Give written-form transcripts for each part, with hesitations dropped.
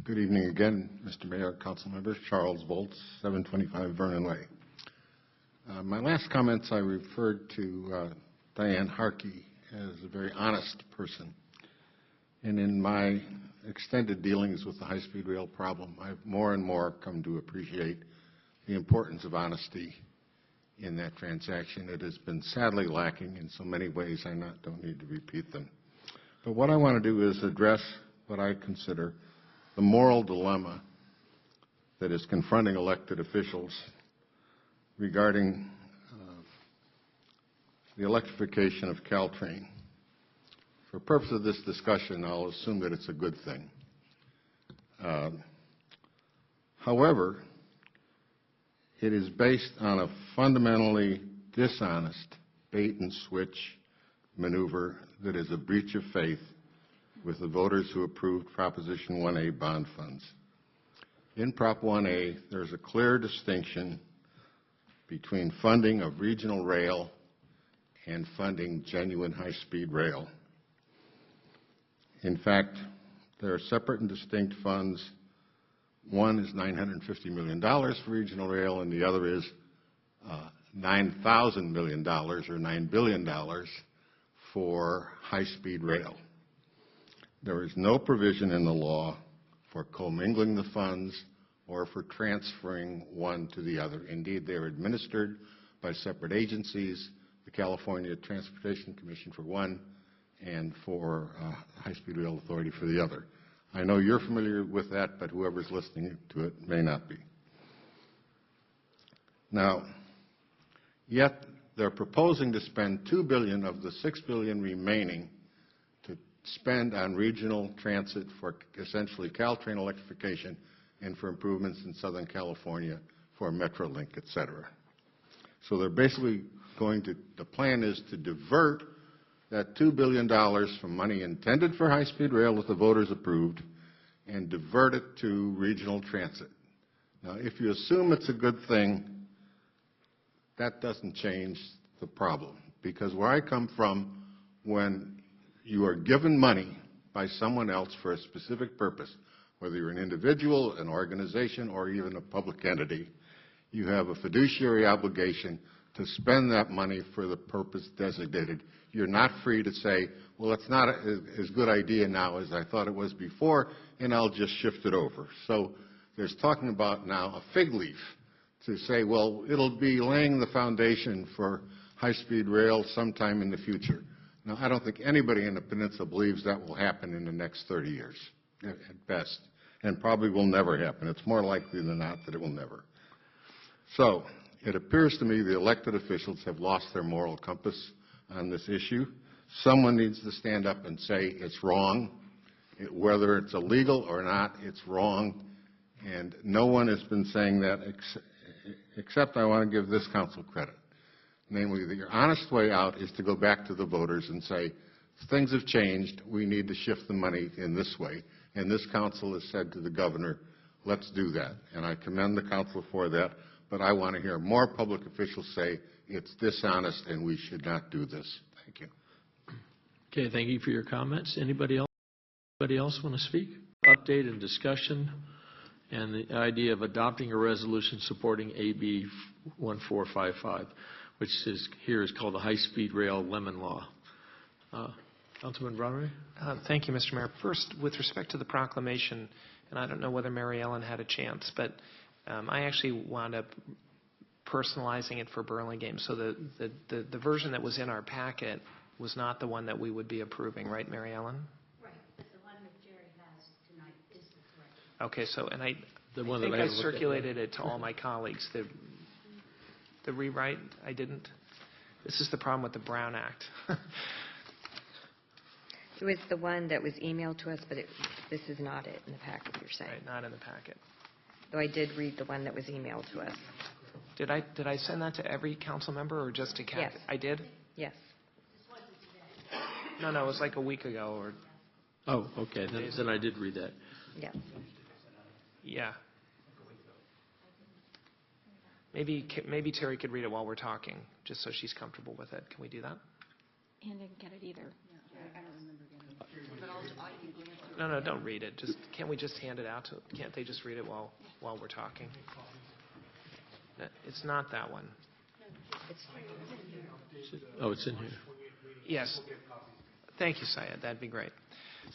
Good evening again, Mr. Mayor, Council members. Charles Volz, 725 Vernon Way. My last comments, I referred to Diane Harkey as a very honest person. And in my extended dealings with the high-speed rail problem, I've more and more come to appreciate the importance of honesty in that transaction. It has been sadly lacking in so many ways. I don't need to repeat them. But what I want to do is address what I consider the moral dilemma that is confronting elected officials regarding the electrification of Caltrain. For purpose of this discussion, I'll assume that it's a good thing. However, it is based on a fundamentally dishonest bait-and-switch maneuver that is a breach of faith with the voters who approved Proposition 1A bond funds. In Prop 1A, there's a clear distinction between funding of regional rail and funding genuine high-speed rail. In fact, there are separate and distinct funds. One is $950 million for regional rail, and the other is $9,000 million or $9 billion for high-speed rail. There is no provision in the law for commingling the funds or for transferring one to the other. Indeed, they are administered by separate agencies, the California Transportation Commission for one, and for High-Speed Rail Authority for the other. I know you're familiar with that, but whoever's listening to it may not be. Now, yet they're proposing to spend $2 billion of the $6 billion remaining to spend on regional transit for essentially Caltrain electrification and for improvements in Southern California for Metrolink, et cetera. So they're basically going to, the plan is to divert that $2 billion from money intended for high-speed rail that the voters approved and divert it to regional transit. Now, if you assume it's a good thing, that doesn't change the problem. Because where I come from, when you are given money by someone else for a specific purpose, whether you're an individual, an organization, or even a public entity, you have a fiduciary obligation to spend that money for the purpose designated. You're not free to say, well, it's not as good idea now as I thought it was before, and I'll just shift it over. So there's talking about now a fig leaf to say, well, it'll be laying the foundation for high-speed rail sometime in the future. Now, I don't think anybody in the peninsula believes that will happen in the next 30 years, at best, and probably will never happen. It's more likely than not that it will never. So it appears to me the elected officials have lost their moral compass on this issue. Someone needs to stand up and say it's wrong. Whether it's illegal or not, it's wrong. And no one has been saying that except I want to give this council credit. Namely, that your honest way out is to go back to the voters and say, things have changed, we need to shift the money in this way. And this council has said to the governor, let's do that. And I commend the council for that, but I want to hear more public officials say it's dishonest and we should not do this. Thank you. Okay, thank you for your comments. Anybody else want to speak? Update and discussion and the idea of adopting a resolution supporting AB 1455, which here is called the High-Speed Rail Lemon Law. Councilman Brownray? Thank you, Mr. Mayor. First, with respect to the proclamation, and I don't know whether Mary Ellen had a chance, but I actually wound up personalizing it for Burlingame. So the version that was in our packet was not the one that we would be approving, right, Mary Ellen? Right, but the one that Jerry has tonight is the correct one. Okay, so, and I think I circulated it to all my colleagues. The rewrite, I didn't. This is the problem with the Brown Act. It was the one that was emailed to us, but this is not it in the packet, you're saying. Right, not in the packet. Though I did read the one that was emailed to us. Did I send that to every council member or just to Kathy? Yes. I did? Yes. No, it was like a week ago or. Oh, okay. Then I did read that. Yes. Yeah. Maybe Terry could read it while we're talking, just so she's comfortable with it. Can we do that? Ann didn't get it either. No, don't read it. Can't we just hand it out to? Can't they just read it while we're talking? No, it's not that one. Oh, it's in here. Yes. Thank you, Syed. That'd be great.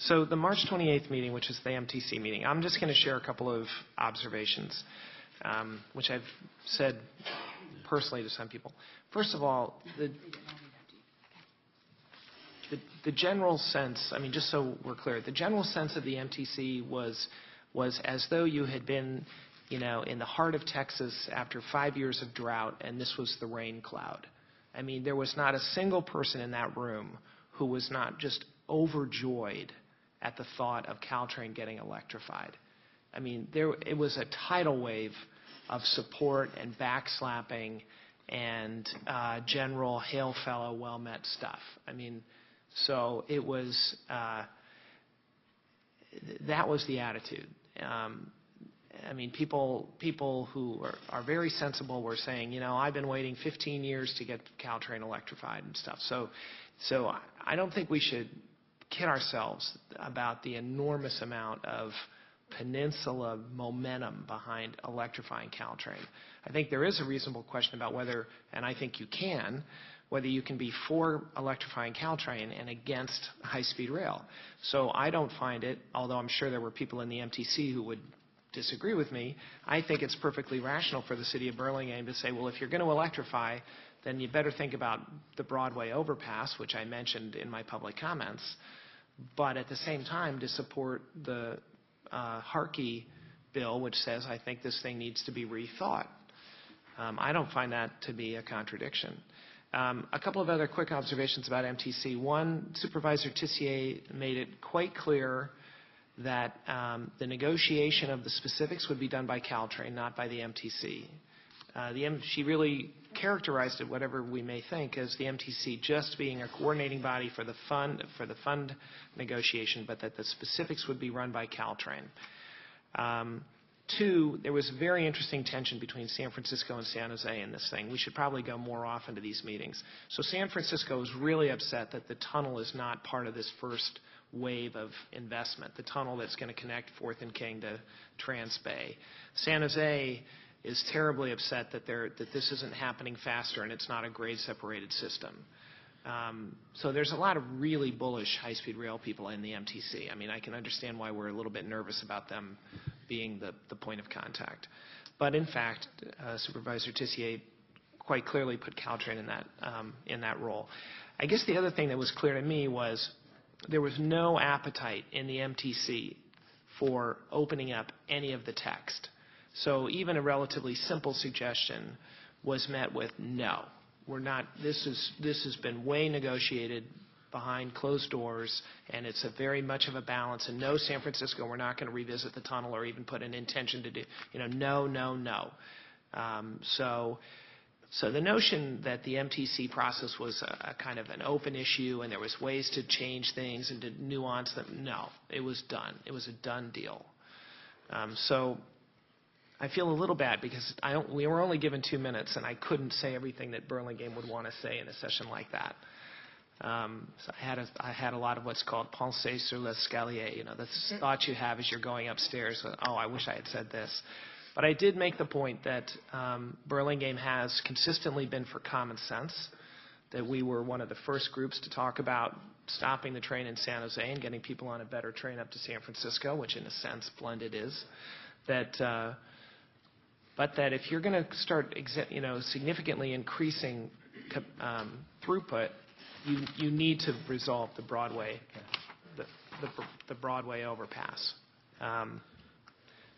So the March 28th meeting, which is the MTC meeting, I'm just going to share a couple of observations, which I've said personally to some people. First of all, the general sense, I mean, just so we're clear, the general sense of the MTC was as though you had been, in the heart of Texas after 5 years of drought, and this was the rain cloud. I mean, there was not a single person in that room who was not just overjoyed at the thought of Caltrain getting electrified. I mean, it was a tidal wave of support and backslapping and general hail fellow, well met stuff. I mean, so it was, that was the attitude. I mean, people who are very sensible were saying, I've been waiting 15 years to get Caltrain electrified and stuff. So I don't think we should kid ourselves about the enormous amount of peninsula momentum behind electrifying Caltrain. I think there is a reasonable question about whether, and I think you can, whether you can be for electrifying Caltrain and against high-speed rail. So I don't find it, although I'm sure there were people in the MTC who would disagree with me, I think it's perfectly rational for the city of Burlingame to say, well, if you're going to electrify, then you better think about the Broadway overpass, which I mentioned in my public comments, but at the same time to support the Harkey bill, which says I think this thing needs to be rethought. I don't find that to be a contradiction. A couple of other quick observations about MTC. One, Supervisor Tissier made it quite clear that the negotiation of the specifics would be done by Caltrain, not by the MTC. She really characterized it, whatever we may think, as the MTC just being a coordinating body for the fund negotiation, but that the specifics would be run by Caltrain. Two, there was very interesting tension between San Francisco and San Jose in this thing. We should probably go more often to these meetings. So San Francisco is really upset that the tunnel is not part of this first wave of investment, the tunnel that's going to connect 4th and King to Trans Bay. San Jose is terribly upset that this isn't happening faster and it's not a grade-separated system. So there's a lot of really bullish high-speed rail people in the MTC. I mean, I can understand why we're a little bit nervous about them being the point of contact. But in fact, Supervisor Tissier quite clearly put Caltrain in that role. I guess the other thing that was clear to me was there was no appetite in the MTC for opening up any of the text. So even a relatively simple suggestion was met with no. We're not. This has been way negotiated behind closed doors, and it's a very much of a balance. And no, San Francisco, we're not going to revisit the tunnel or even put an intention to do. No. So the notion that the MTC process was a kind of an open issue and there was ways to change things and to nuance them, no, it was done. It was a done deal. So I feel a little bad because we were only given 2 minutes and I couldn't say everything that Burlingame would want to say in a session like that. So I had a lot of what's called pensée sur l'escalier, the thoughts you have as you're going upstairs. Oh, I wish I had said this. But I did make the point that Burlingame has consistently been for common sense, that we were one of the first groups to talk about stopping the train in San Jose and getting people on a better train up to San Francisco, which in a sense blended is. But that if you're going to start significantly increasing throughput, you need to resolve the Broadway, the Broadway overpass.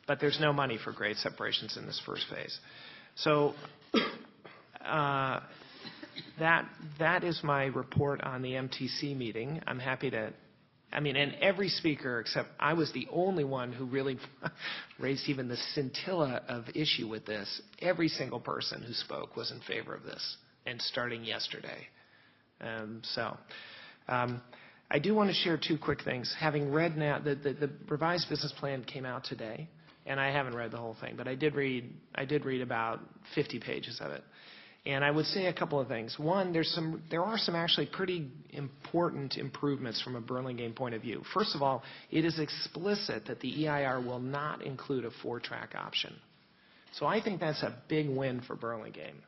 But there's no money for grade separations in this first phase. So that is my report on the MTC meeting. I'm happy to, and every speaker except I was the only one who really raised even the scintilla of issue with this. Every single person who spoke was in favor of this, and starting yesterday. I do want to share 2 quick things. Having read now, the revised business plan came out today. And I haven't read the whole thing, but I did read about 50 pages of it. And I would say a couple of things. One, there are some actually pretty important improvements from a Burlingame point of view. First of all, it is explicit that the EIR will not include a 4-track option. So I think that's a big win for Burlingame.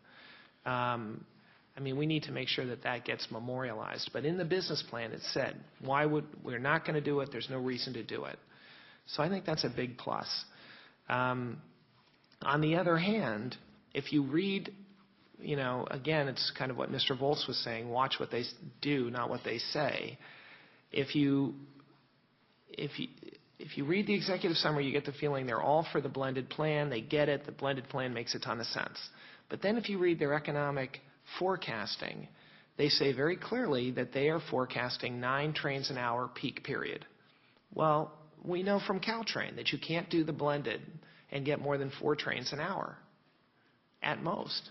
I mean, we need to make sure that that gets memorialized. But in the business plan, it said, we're not going to do it. There's no reason to do it. So I think that's a big plus. On the other hand, if you read, again, it's kind of what Mr. Volz was saying, watch what they do, not what they say. If you read the executive summary, you get the feeling they're all for the blended plan. They get it. The blended plan makes a ton of sense. But then if you read their economic forecasting, they say very clearly that they are forecasting 9 trains an hour peak period. Well, we know from Caltrain that you can't do the blended and get more than 4 trains an hour at most.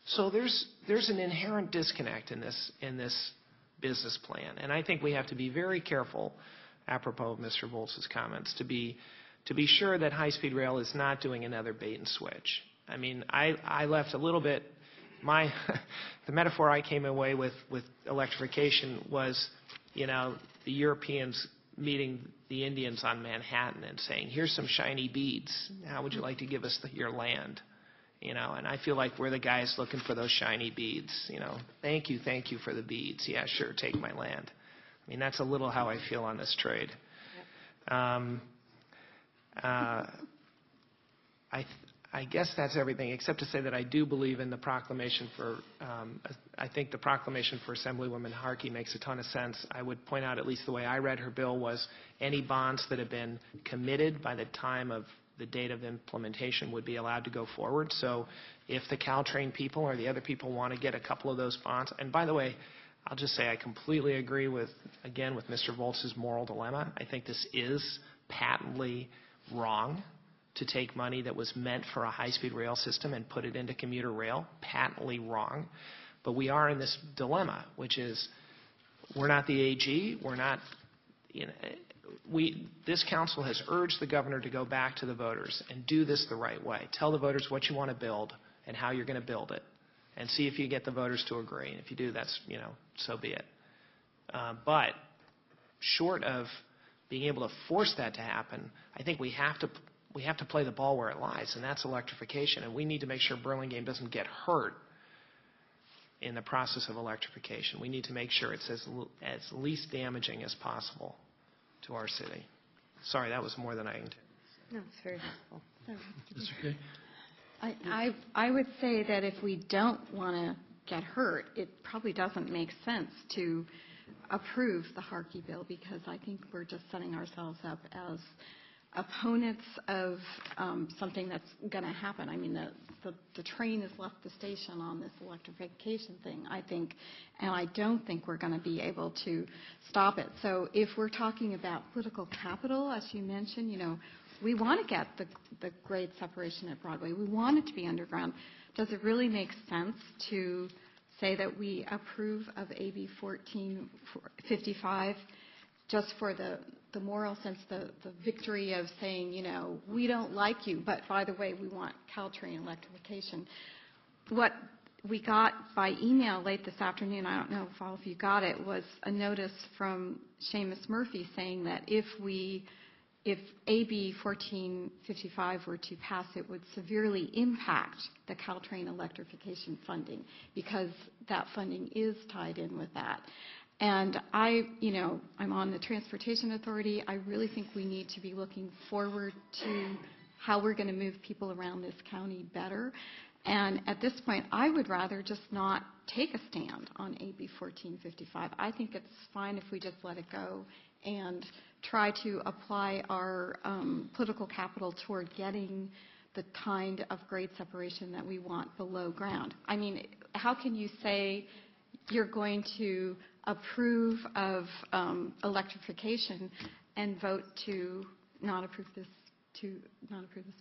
So there's an inherent disconnect in this business plan. And I think we have to be very careful, apropos of Mr. Volz's comments, to be sure that high-speed rail is not doing another bait and switch. I mean, I left a little bit, the metaphor I came away with electrification was, the Europeans meeting the Indians on Manhattan and saying, here's some shiny beads. How would you like to give us your land? And I feel like we're the guys looking for those shiny beads. Thank you for the beads. Yeah, sure, take my land. I mean, that's a little how I feel on this trade. I guess that's everything, except to say that I do believe in the proclamation for, I think the proclamation for Assemblywoman Harkey makes a ton of sense. I would point out, at least the way I read her bill, was any bonds that have been committed by the time of the date of implementation would be allowed to go forward. So if the Caltrain people or the other people want to get a couple of those bonds, and by the way, I'll just say I completely agree with Mr. Volz's moral dilemma. I think this is patently wrong to take money that was meant for a high-speed rail system and put it into commuter rail. Patently wrong. But we are in this dilemma, which is we're not the AG. We're not, this council has urged the governor to go back to the voters and do this the right way. Tell the voters what you want to build and how you're going to build it, and see if you get the voters to agree. And if you do, that's, so be it. But short of being able to force that to happen, I think we have to play the ball where it lies, and that's electrification. And we need to make sure Burlingame doesn't get hurt in the process of electrification. We need to make sure it's as least damaging as possible to our city. Sorry, that was more than I intended. No, it's very helpful. That's okay. I would say that if we don't want to get hurt, it probably doesn't make sense to approve the Harkey bill, because I think we're just setting ourselves up as opponents of something that's going to happen. I mean, the train has left the station on this electrification thing, I think, and I don't think we're going to be able to stop it. So if we're talking about political capital, as you mentioned, we want to get the grade separation at Broadway. We want it to be underground. Does it really make sense to say that we approve of AB 1455 just for the moral sense, the victory of saying, we don't like you, but by the way, we want Caltrain electrification? What we got by email late this afternoon, I don't know if all of you got it, was a notice from Seamus Murphy saying that if AB 1455 were to pass, it would severely impact the Caltrain electrification funding, because that funding is tied in with that. And I'm on the Transportation Authority. I really think we need to be looking forward to how we're going to move people around this county better. And at this point, I would rather just not take a stand on AB 1455. I think it's fine if we just let it go and try to apply our political capital toward getting the kind of grade separation that we want below ground. I mean, how can you say you're going to approve of electrification and vote to not approve this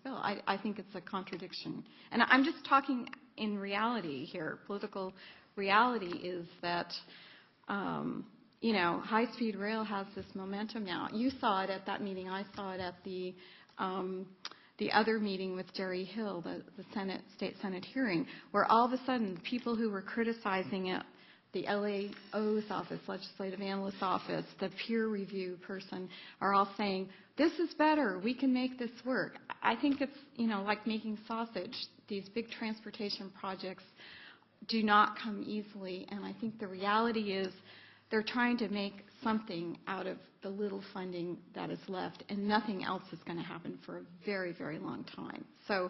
bill? I think it's a contradiction. And I'm just talking in reality here. Political reality is that high-speed rail has this momentum now. You saw it at that meeting. I saw it at the the other meeting with Jerry Hill, the State Senate hearing, where all of a sudden the people who were criticizing it, the LAO's office, Legislative Analyst's office, the peer review person, are all saying, this is better, we can make this work. I think it's, like making sausage. These big transportation projects do not come easily, and I think the reality is they're trying to make something out of the little funding that is left, and nothing else is going to happen for a very, very long time. So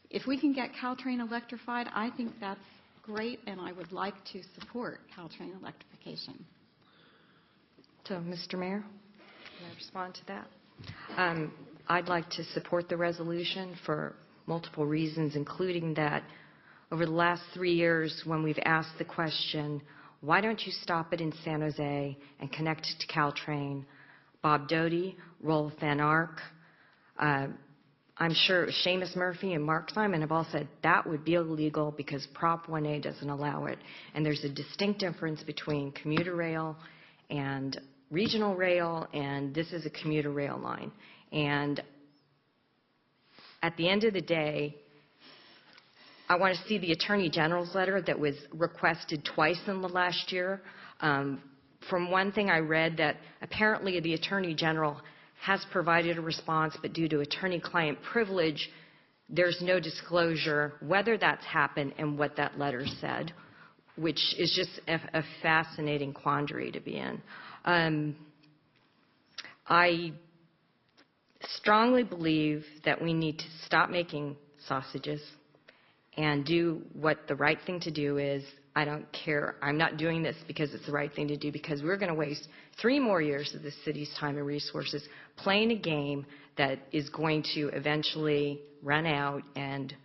if we can get Caltrain electrified, I think that's great, and I would like to support Caltrain electrification. So, Mr. Mayor, can I respond to that? I'd like to support the resolution for multiple reasons, including that over the last 3 years when we've asked the question, why don't you stop it in San Jose and connect it to Caltrain? Bob Doty, Rolf Van Ark, I'm sure Seamus Murphy and Mark Simon have all said that would be illegal because Prop 1A doesn't allow it. And there's a distinct difference between commuter rail and regional rail, and this is a commuter rail line. And at the end of the day, I want to see the Attorney General's letter that was requested twice in the last year. From one thing I read that apparently the Attorney General has provided a response, but due to attorney-client privilege, there's no disclosure whether that's happened and what that letter said, which is just a fascinating quandary to be in. I strongly believe that we need to stop making sausages and do what the right thing to do is. I don't care. I'm not doing this because it's the right thing to do, because we're going to waste 3 more years of the city's time and resources playing a game that is going to eventually run out, and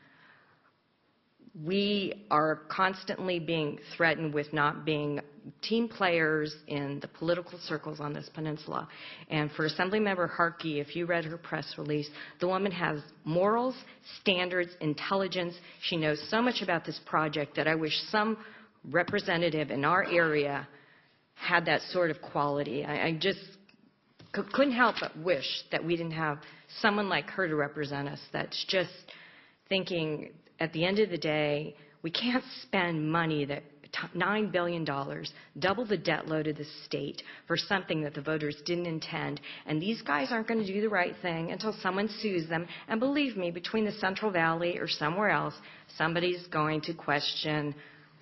we are constantly being threatened with not being team players in the political circles on this peninsula. And for Assemblymember Harkey, if you read her press release, the woman has morals, standards, intelligence. She knows so much about this project that I wish some representative in our area had that sort of quality. I just couldn't help but wish that we didn't have someone like her to represent us, that's just thinking at the end of the day, we can't spend money that $9 billion, double the debt load of the state for something that the voters didn't intend. And these guys aren't going to do the right thing until someone sues them. And believe me, between the Central Valley or somewhere else, somebody's going to question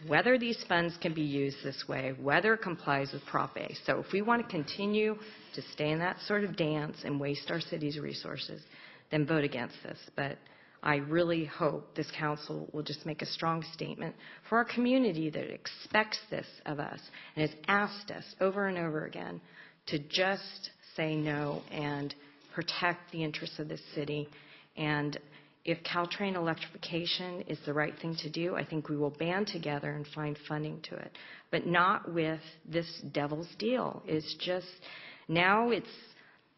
whether these funds can be used this way, whether it complies with Prop A. So if we want to continue to stay in that sort of dance and waste our city's resources, then vote against this. But I really hope this council will just make a strong statement for our community that expects this of us and has asked us over and over again to just say no and protect the interests of this city. And if Caltrain electrification is the right thing to do, I think we will band together and find funding to it. But not with this devil's deal. It's just, now it's,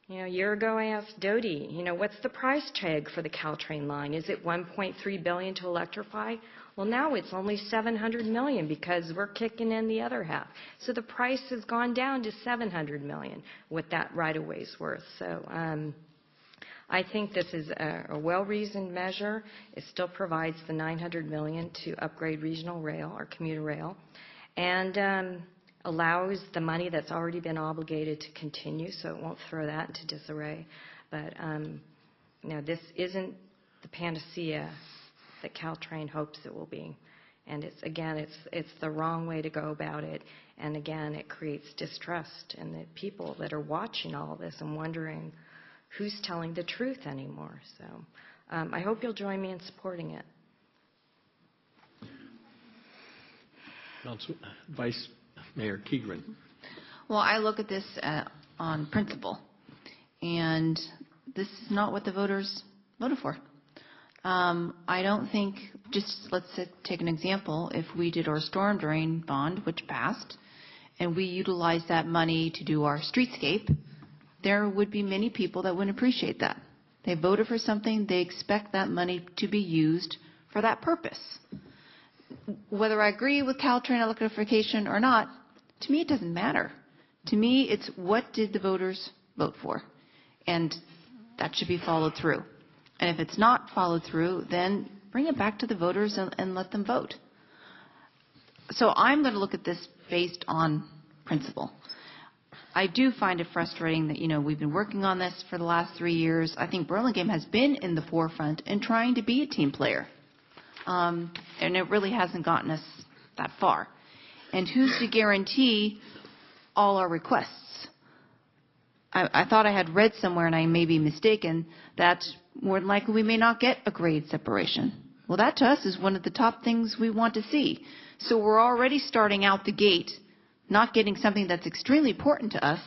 a year ago I asked Doty, what's the price tag for the Caltrain line? Is it $1.3 billion to electrify? Well, now it's only $700 million because we're kicking in the other half. So the price has gone down to $700 million, what that right-of-way is worth. So I think this is a well-reasoned measure. It still provides the $900 million to upgrade regional rail or commuter rail, and allows the money that's already been obligated to continue, so it won't throw that into disarray. But this isn't the panacea that Caltrain hopes it will be. And it's the wrong way to go about it. And again, it creates distrust in the people that are watching all this and wondering who's telling the truth anymore. So I hope you'll join me in supporting it. Vice Mayor Keegren. Well, I look at this on principle, and this is not what the voters voted for. I don't think, just let's take an example, if we did our storm drain bond, which passed, and we utilized that money to do our streetscape, there would be many people that wouldn't appreciate that. They voted for something, they expect that money to be used for that purpose. Whether I agree with Caltrain electrification or not, to me it doesn't matter. To me, it's what did the voters vote for, and that should be followed through. And if it's not followed through, then bring it back to the voters and let them vote. So I'm going to look at this based on principle. I do find it frustrating that, we've been working on this for the last 3 years. I think Burlingame has been in the forefront in trying to be a team player. And it really hasn't gotten us that far. And who's to guarantee all our requests? I thought I had read somewhere, and I may be mistaken, that more than likely we may not get a grade separation. Well, that to us is one of the top things we want to see. So we're already starting out the gate not getting something that's extremely important to us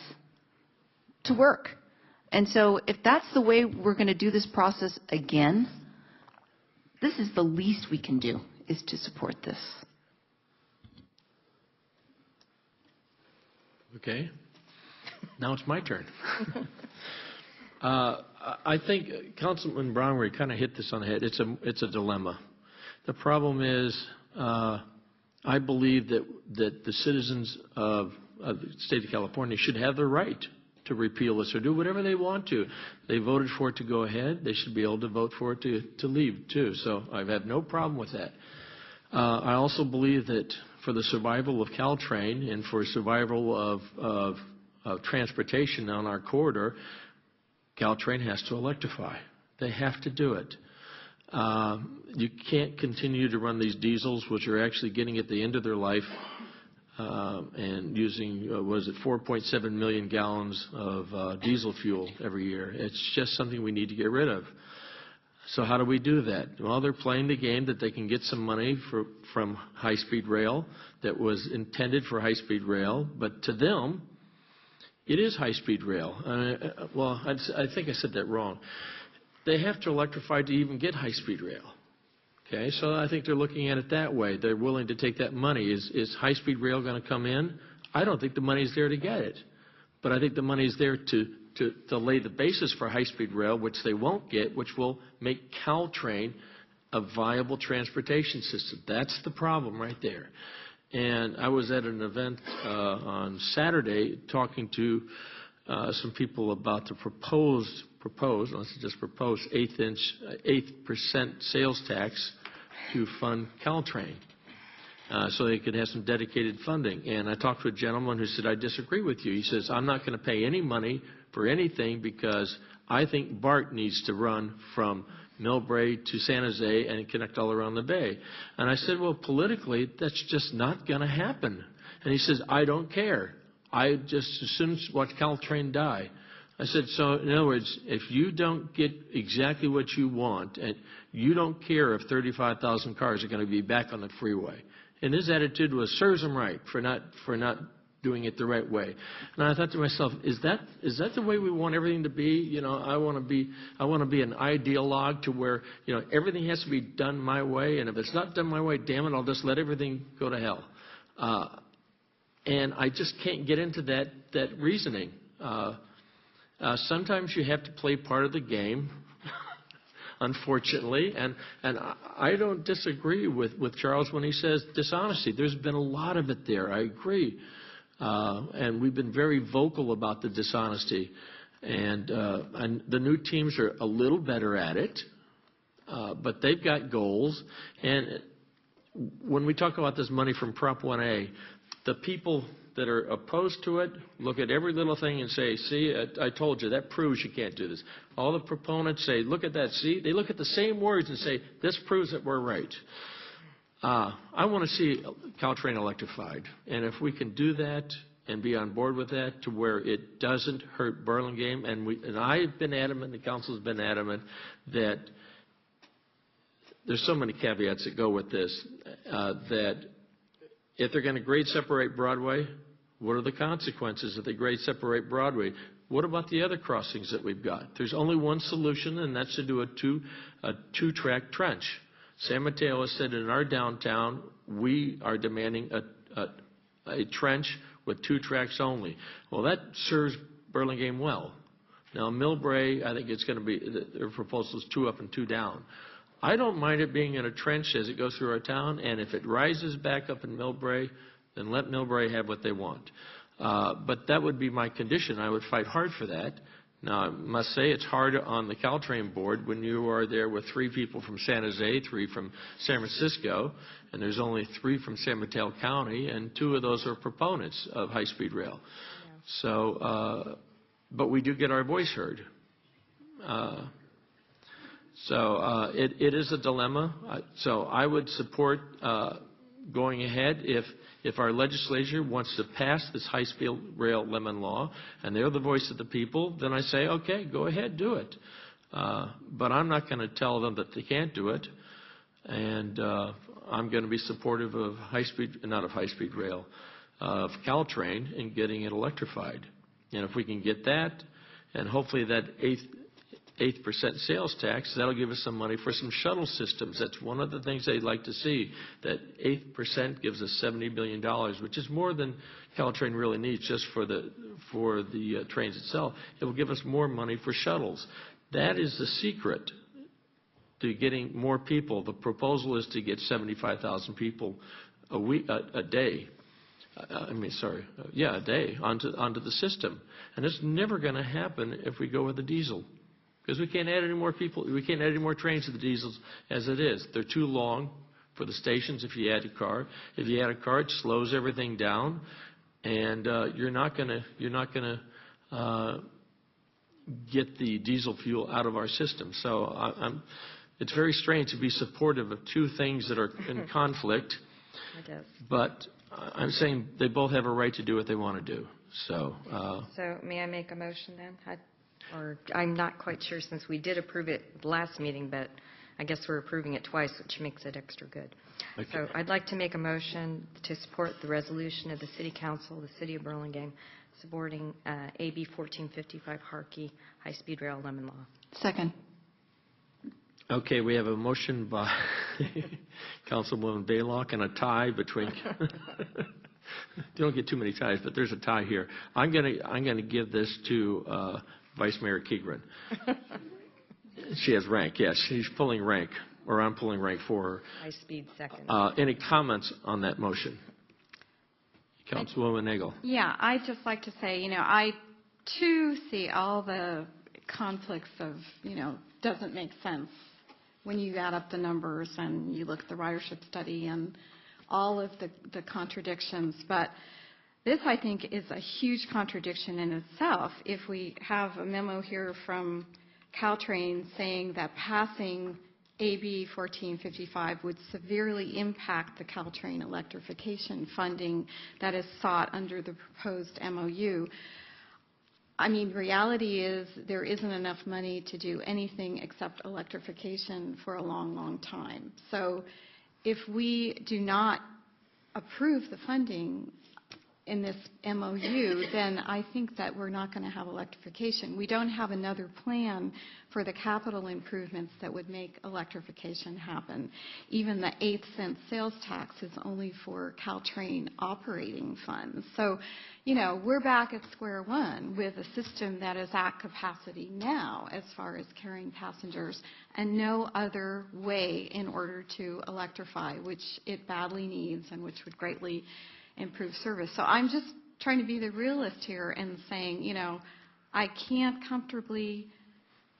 to work. And so if that's the way we're going to do this process again, this is the least we can do, is to support this. Okay. Now it's my turn. I think Councilman Brownrigg kind of hit this on the head. It's a dilemma. The problem is I believe that the citizens of the state of California should have the right to repeal this or do whatever they want to. They voted for it to go ahead. They should be able to vote for it to leave, too. So I have no problem with that. I also believe that for the survival of Caltrain and for survival of transportation on our corridor, Caltrain has to electrify. They have to do it. You can't continue to run these diesels, which are actually getting at the end of their life, and using, 4.7 million gallons of diesel fuel every year. It's just something we need to get rid of. So how do we do that? Well, they're playing the game that they can get some money from high-speed rail that was intended for high-speed rail, but to them, it is high-speed rail. I think I said that wrong. They have to electrify to even get high-speed rail. Okay, so I think they're looking at it that way. They're willing to take that money. Is high-speed rail going to come in? I don't think the money's there to get it. But I think the money's there to lay the basis for high-speed rail, which they won't get, which will make Caltrain a viable transportation system. That's the problem right there. And I was at an event on Saturday talking to some people about the proposed, let's just propose 8% sales tax to fund Caltrain, so they could have some dedicated funding. And I talked to a gentleman who said, I disagree with you. He says, I'm not going to pay any money for anything because I think BART needs to run from Millbrae to San Jose and connect all around the bay. And I said, well, politically, that's just not going to happen. And he says, I don't care. I just as soon as watch Caltrain die. I said, so in other words, if you don't get exactly what you want, and you don't care if 35,000 cars are going to be back on the freeway. And his attitude was, serves him right for not doing it the right way. And I thought to myself, is that the way we want everything to be? I want to be an ideologue to where everything has to be done my way, and if it's not done my way, damn it, I'll just let everything go to hell. And I just can't get into that reasoning. Sometimes you have to play part of the game, unfortunately, and I don't disagree with Charles when he says dishonesty. There's been a lot of it there. I agree. And we've been very vocal about the dishonesty. And the new teams are a little better at it, but they've got goals. And when we talk about this money from Prop 1A, the people that are opposed to it look at every little thing and say, see, I told you, that proves you can't do this. All the proponents say, look at that, see? They look at the same words and say, this proves that we're right. I want to see Caltrain electrified. And if we can do that and be on board with that to where it doesn't hurt Burlingame, and I've been adamant, the council's been adamant, that there's so many caveats that go with this, that if they're going to grade separate Broadway, what are the consequences if they grade separate Broadway? What about the other crossings that we've got? There's only one solution, and that's to do a two-track trench. San Mateo has said in our downtown, we are demanding a trench with 2 tracks only. Well, that serves Burlingame well. Now, Millbrae, I think it's going to be, their proposal is 2 up and 2 down. I don't mind it being in a trench as it goes through our town, and if it rises back up in Millbrae, then let Millbrae have what they want. But that would be my condition. I would fight hard for that. Now, I must say it's hard on the Caltrain board when you are there with 3 people from San Jose, 3 from San Francisco, and there's only 3 from San Mateo County, and 2 of those are proponents of high-speed rail. Yeah. So, but we do get our voice heard. It is a dilemma. So I would support going ahead if our legislature wants to pass this high-speed rail lemon law and they're the voice of the people, then I say, okay, go ahead, do it. But I'm not going to tell them that they can't do it. And I'm going to be supportive of not of high-speed rail, of Caltrain and getting it electrified. And if we can get that, and hopefully that 8% sales tax, that'll give us some money for some shuttle systems. That's one of the things they'd like to see. That 8% gives us $70 billion, which is more than Caltrain really needs just for the trains itself. It will give us more money for shuttles. That is the secret to getting more people. The proposal is to get 75,000 people a day. A day onto the system. And it's never going to happen if we go with the diesel. Because we can't add any more people, we can't add any more trains to the diesels as it is. They're too long for the stations if you add a car. If you add a car, it slows everything down, and you're not going to get the diesel fuel out of our system. So it's very strange to be supportive of 2 things that are in conflict. It is. But I'm saying they both have a right to do what they want to do. So may I make a motion then? Or I'm not quite sure since we did approve it last meeting, but I guess we're approving it twice, which makes it extra good. Okay. So I'd like to make a motion to support the resolution of the City Council of the City of Burlingame supporting AB 1455 Harkey High-Speed Rail Lemon Law. Second. Okay, we have a motion by Councilwoman Baylock and a tie between. You don't get too many ties, but there's a tie here. I'm going to give this to Vice Mayor Keegren. She has rank, yes. She's pulling rank, or I'm pulling rank for her. High speed second. Any comments on that motion? Councilwoman Nagel. Yeah, I'd just like to say, I too see all the conflicts of, doesn't make sense when you add up the numbers and you look at the ridership study and all of the contradictions. But this, I think, is a huge contradiction in itself. If we have a memo here from Caltrain saying that passing AB 1455 would severely impact the Caltrain electrification funding that is sought under the proposed MOU. I mean, reality is there isn't enough money to do anything except electrification for a long, long time. So if we do not approve the funding in this MOU, then I think that we're not going to have electrification. We don't have another plan for the capital improvements that would make electrification happen. Even the 8-cent sales tax is only for Caltrain operating funds. So, we're back at square one with a system that is at capacity now as far as carrying passengers and no other way in order to electrify, which it badly needs and which would greatly improve service. So I'm just trying to be the realist here and saying, I can't comfortably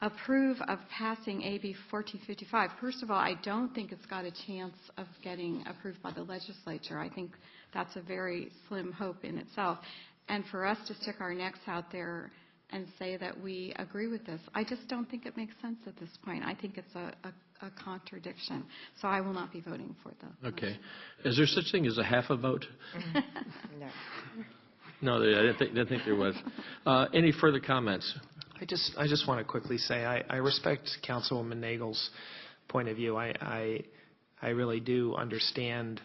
approve of passing AB 1455. First of all, I don't think it's got a chance of getting approved by the legislature. I think that's a very slim hope in itself. And for us to stick our necks out there and say that we agree with this, I just don't think it makes sense at this point. I think it's a contradiction. So I will not be voting for the Okay. motion. Is there such thing as a half a vote? No. No, I didn't think there was. Any further comments? I just want to quickly say I respect Councilwoman Nagel's point of view. I really do understand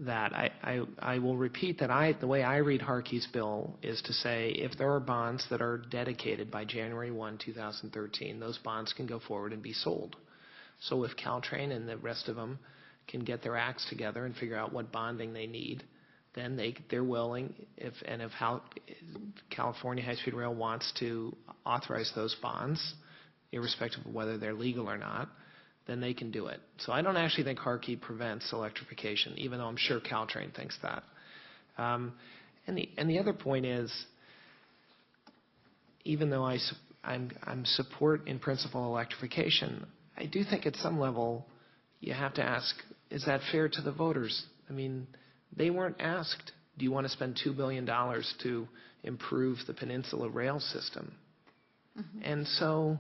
that. I will repeat that the way I read Harkey's bill is to say if there are bonds that are dedicated by January 1, 2013, those bonds can go forward and be sold. So if Caltrain and the rest of them can get their acts together and figure out what bonding they need, then they're willing, if California High-Speed Rail wants to authorize those bonds, irrespective of whether they're legal or not, then they can do it. So I don't actually think Harkey prevents electrification, even though I'm sure Caltrain thinks that. And the other point is, even though I'm support in principle electrification, I do think at some level you have to ask, is that fair to the voters? I mean, they weren't asked, do you want to spend $2 billion to improve the peninsula rail system? And so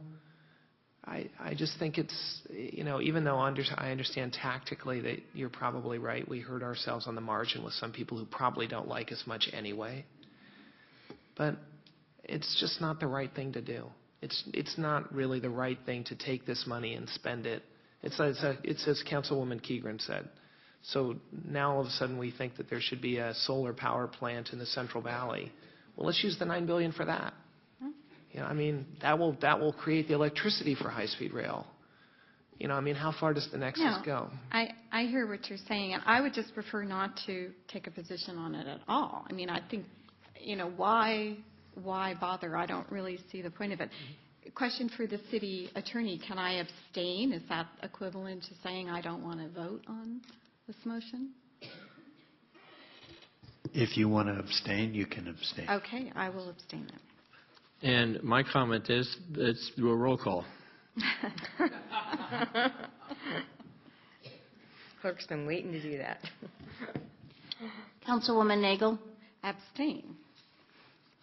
I just think it's, even though I understand tactically that you're probably right, we hurt ourselves on the margin with some people who probably don't like us much anyway. But it's just not the right thing to do. It's not really the right thing to take this money and spend it. It's as Councilwoman Keegren said. So now all of a sudden we think that there should be a solar power plant in the Central Valley. Well, let's use the $9 billion for that. I mean, that will create the electricity for high-speed rail. I mean, how far does the nexus go? I hear what you're saying, and I would just prefer not to take a position on it at all. I mean, I think, why bother? I don't really see the point of it. Question for the city attorney, can I abstain? Is that equivalent to saying I don't want to vote on this motion? If you want to abstain, you can abstain. Okay, I will abstain then. And my comment is, let's do a roll call. Clerk's been waiting to do that. Councilwoman Nagel, Abstain.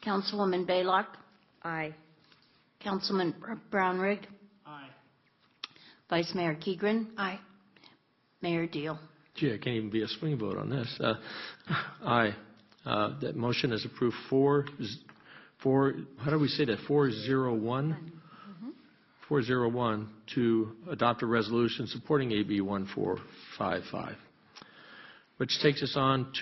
Councilwoman Baylock, Aye. Councilman Brownrigg. Aye. Vice Mayor Keegren. Aye. Mayor Deal. Gee, I can't even be a swing vote on this. Aye. That motion is approved how do we say that, 401? 401 to adopt a resolution supporting AB 1455, which takes us on to